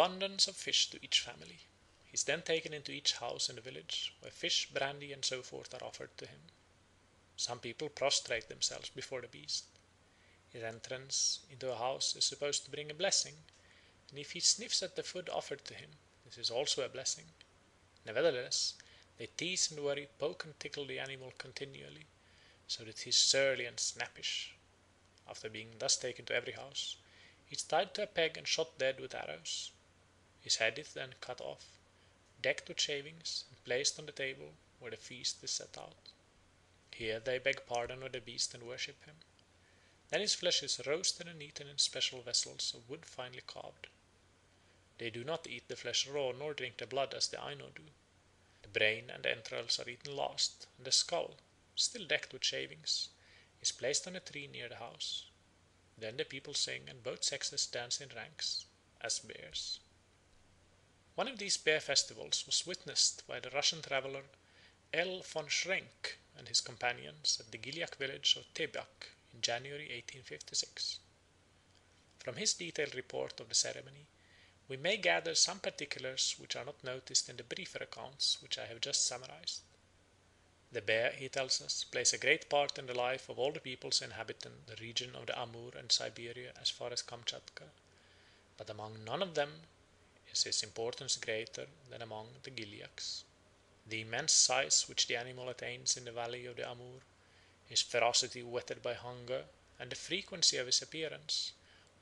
abundance of fish to each family. He is then taken into each house in the village, where fish, brandy, and so forth are offered to him. Some people prostrate themselves before the beast. His entrance into a house is supposed to bring a blessing, and if he sniffs at the food offered to him, this is also a blessing. Nevertheless, they tease and worry, poke and tickle the animal continually, so that he is surly and snappish. After being thus taken to every house, he is tied to a peg and shot dead with arrows. His head is then cut off, decked with shavings, and placed on the table where the feast is set out. Here they beg pardon of the beast and worship him. Then his flesh is roasted and eaten in special vessels of wood finely carved. They do not eat the flesh raw nor drink the blood as the Aino do. The brain and the entrails are eaten last, and the skull, still decked with shavings, is placed on a tree near the house. Then the people sing and both sexes dance in ranks, as bears. One of these bear festivals was witnessed by the Russian traveller L. von Schrenck and his companions at the Gilyak village of Tebak in January 1856. From his detailed report of the ceremony, we may gather some particulars which are not noticed in the briefer accounts which I have just summarized. The bear, he tells us, plays a great part in the life of all the peoples inhabiting the region of the Amur and Siberia as far as Kamchatka, but among none of them is his importance greater than among the Gilyaks. The immense size which the animal attains in the valley of the Amur, his ferocity whetted by hunger, and the frequency of his appearance,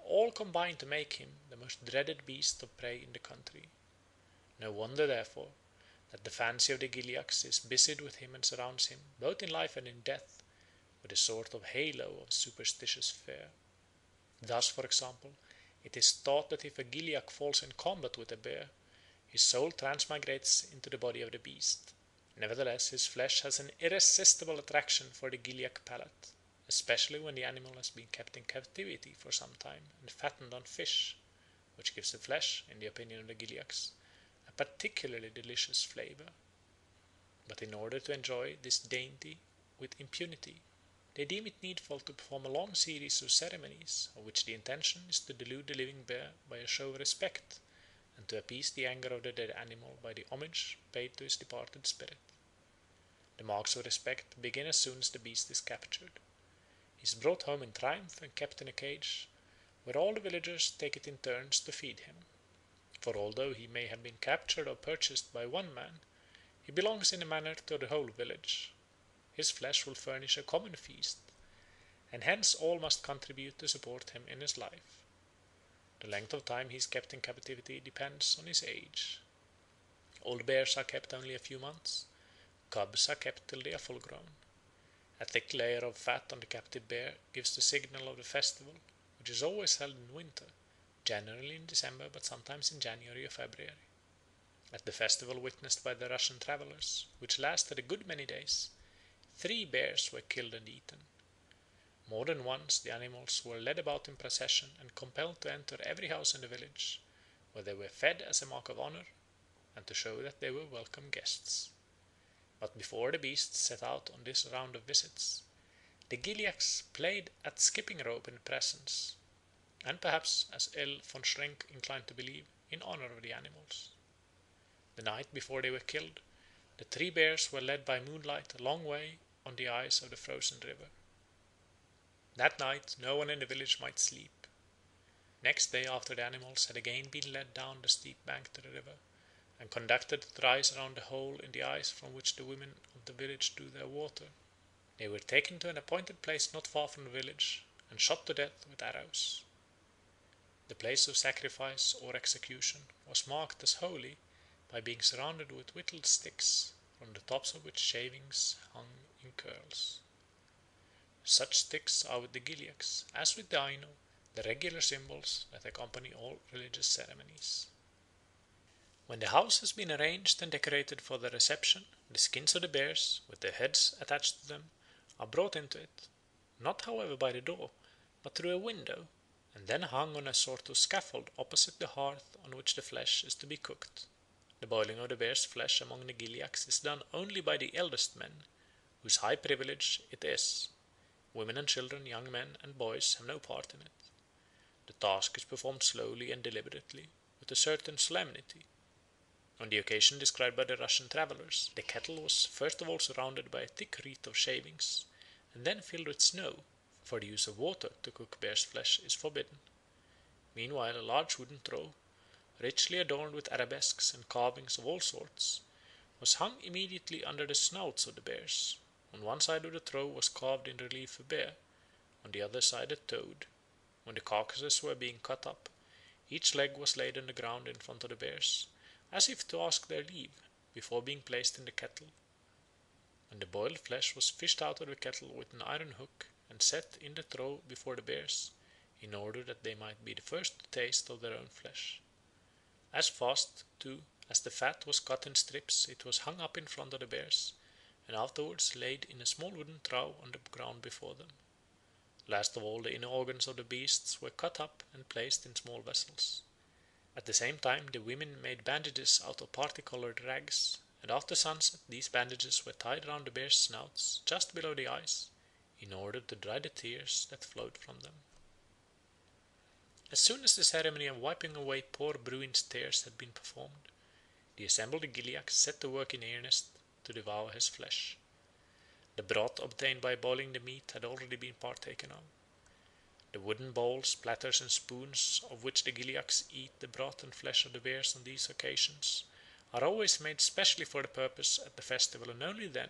all combine to make him the most dreaded beast of prey in the country. No wonder, therefore, that the fancy of the Gilyaks is busied with him and surrounds him, both in life and in death, with a sort of halo of superstitious fear. Thus, for example, it is thought that if a Gilyak falls in combat with a bear, his soul transmigrates into the body of the beast. Nevertheless, his flesh has an irresistible attraction for the Gilyak palate, especially when the animal has been kept in captivity for some time and fattened on fish, which gives the flesh, in the opinion of the Gilyaks, a particularly delicious flavour. But in order to enjoy this dainty with impunity, they deem it needful to perform a long series of ceremonies, of which the intention is to delude the living bear by a show of respect, and to appease the anger of the dead animal by the homage paid to his departed spirit. The marks of respect begin as soon as the beast is captured. He is brought home in triumph and kept in a cage, where all the villagers take it in turns to feed him. For although he may have been captured or purchased by one man, he belongs in a manner to the whole village. His flesh will furnish a common feast, and hence all must contribute to support him in his life. The length of time he is kept in captivity depends on his age. Old bears are kept only a few months, cubs are kept till they are full grown. A thick layer of fat on the captive bear gives the signal of the festival, which is always held in winter, generally in December but sometimes in January or February. At the festival witnessed by the Russian travellers, which lasted a good many days, 3 bears were killed and eaten. More than once the animals were led about in procession and compelled to enter every house in the village, where they were fed as a mark of honour and to show that they were welcome guests. But before the beasts set out on this round of visits, the Gilyaks played at skipping rope in presence, and perhaps, as L. von Schrenck inclined to believe, in honour of the animals. The night before they were killed, the 3 bears were led by moonlight a long way on the ice of the frozen river. That night no one in the village might sleep. Next day, after the animals had again been led down the steep bank to the river, and conducted thrice around the hole in the ice from which the women of the village drew their water, they were taken to an appointed place not far from the village, and shot to death with arrows. The place of sacrifice or execution was marked as holy by being surrounded with whittled sticks, from the tops of which shavings hung in curls. Such sticks are with the Gilyaks, as with the Aino, the regular symbols that accompany all religious ceremonies. When the house has been arranged and decorated for the reception, the skins of the bears, with their heads attached to them, are brought into it, not however by the door, but through a window, and then hung on a sort of scaffold opposite the hearth on which the flesh is to be cooked. The boiling of the bear's flesh among the Gilyaks is done only by the eldest men, whose high privilege it is. Women and children, young men and boys have no part in it. The task is performed slowly and deliberately, with a certain solemnity. On the occasion described by the Russian travellers, the kettle was first of all surrounded by a thick wreath of shavings, and then filled with snow, for the use of water to cook bear's flesh is forbidden. Meanwhile a large wooden trough, richly adorned with arabesques and carvings of all sorts, was hung immediately under the snouts of the bears. On one side of the trough was carved in relief a bear, on the other side a toad. When the carcasses were being cut up, each leg was laid on the ground in front of the bears, as if to ask their leave, before being placed in the kettle. When the boiled flesh was fished out of the kettle with an iron hook and set in the trough before the bears, in order that they might be the first to taste of their own flesh. As fast, too, as the fat was cut in strips, it was hung up in front of the bears, and afterwards laid in a small wooden trough on the ground before them. Last of all, the inner organs of the beasts were cut up and placed in small vessels. At the same time the women made bandages out of parti-coloured rags, and after sunset these bandages were tied round the bears' snouts just below the eyes, in order to dry the tears that flowed from them. As soon as the ceremony of wiping away poor Bruin's tears had been performed, the assembled Gilyaks set to work in earnest to devour his flesh. The broth obtained by boiling the meat had already been partaken of. The wooden bowls, platters, and spoons of which the Gilyaks eat the broth and flesh of the bears on these occasions are always made specially for the purpose at the festival, and only then.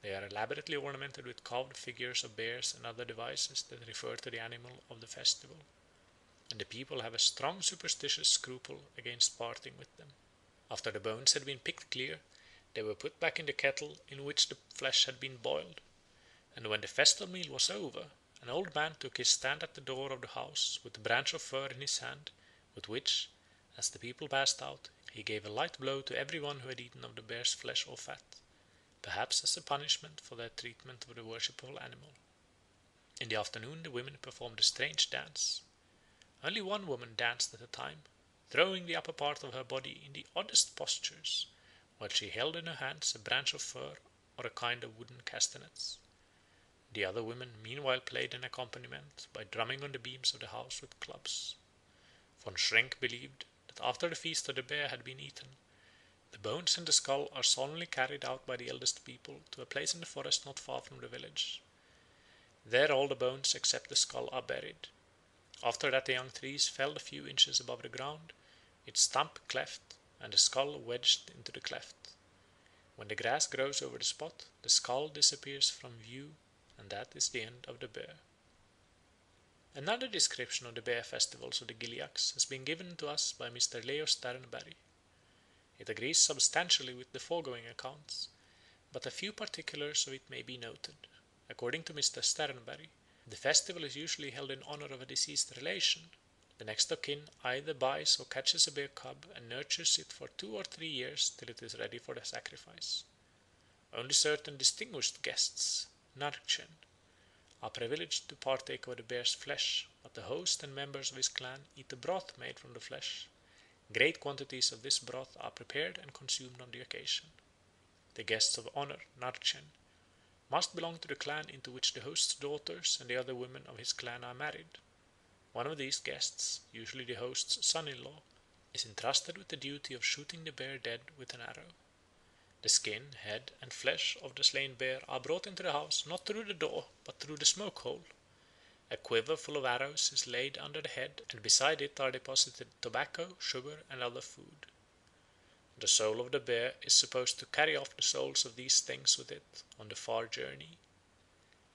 They are elaborately ornamented with carved figures of bears and other devices that refer to the animal of the festival, and the people have a strong superstitious scruple against parting with them. After the bones had been picked clear, they were put back in the kettle in which the flesh had been boiled, and when the festal meal was over, an old man took his stand at the door of the house with a branch of fir in his hand, with which, as the people passed out, he gave a light blow to every one who had eaten of the bear's flesh or fat, perhaps as a punishment for their treatment of the worshipful animal. In the afternoon the women performed a strange dance. Only one woman danced at a time, throwing the upper part of her body in the oddest postures, while she held in her hands a branch of fir or a kind of wooden castanets. The other women meanwhile played an accompaniment by drumming on the beams of the house with clubs. Von Schrenk believed that after the feast of the bear had been eaten, the bones and the skull are solemnly carried out by the eldest people to a place in the forest not far from the village. There all the bones except the skull are buried. After that the young tree is felled a few inches above the ground, its stump cleft, and the skull wedged into the cleft. When the grass grows over the spot, the skull disappears from view, and that is the end of the bear. Another description of the bear festivals of the Gilyaks has been given to us by Mr. Leo Sternberg. It agrees substantially with the foregoing accounts, but a few particulars of it may be noted. According to Mr. Sternberg, the festival is usually held in honor of a deceased relation. The next of kin either buys or catches a bear cub and nurtures it for 2 or 3 years till it is ready for the sacrifice. Only certain distinguished guests, Narchen, are privileged to partake of the bear's flesh, but the host and members of his clan eat the broth made from the flesh. Great quantities of this broth are prepared and consumed on the occasion. The guests of honor, Narchen, must belong to the clan into which the host's daughters and the other women of his clan are married. One of these guests, usually the host's son-in-law, is entrusted with the duty of shooting the bear dead with an arrow. The skin, head, and flesh of the slain bear are brought into the house not through the door, but through the smoke hole. A quiver full of arrows is laid under the head, and beside it are deposited tobacco, sugar, and other food. The soul of the bear is supposed to carry off the souls of these things with it on the far journey.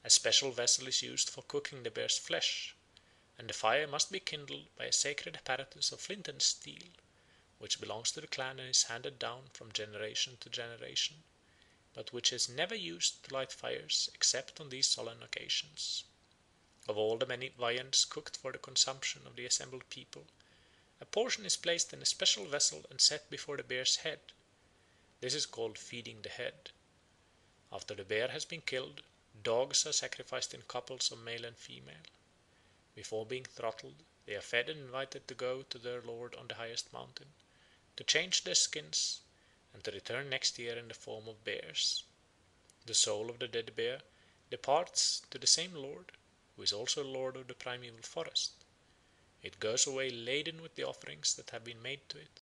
A special vessel is used for cooking the bear's flesh, and the fire must be kindled by a sacred apparatus of flint and steel, which belongs to the clan and is handed down from generation to generation, but which is never used to light fires except on these solemn occasions. Of all the many viands cooked for the consumption of the assembled people, a portion is placed in a special vessel and set before the bear's head. This is called feeding the head. After the bear has been killed, dogs are sacrificed in couples of male and female. Before being throttled, they are fed and invited to go to their lord on the highest mountain, to change their skins, and to return next year in the form of bears. The soul of the dead bear departs to the same lord, who is also lord of the primeval forest. It goes away laden with the offerings that have been made to it,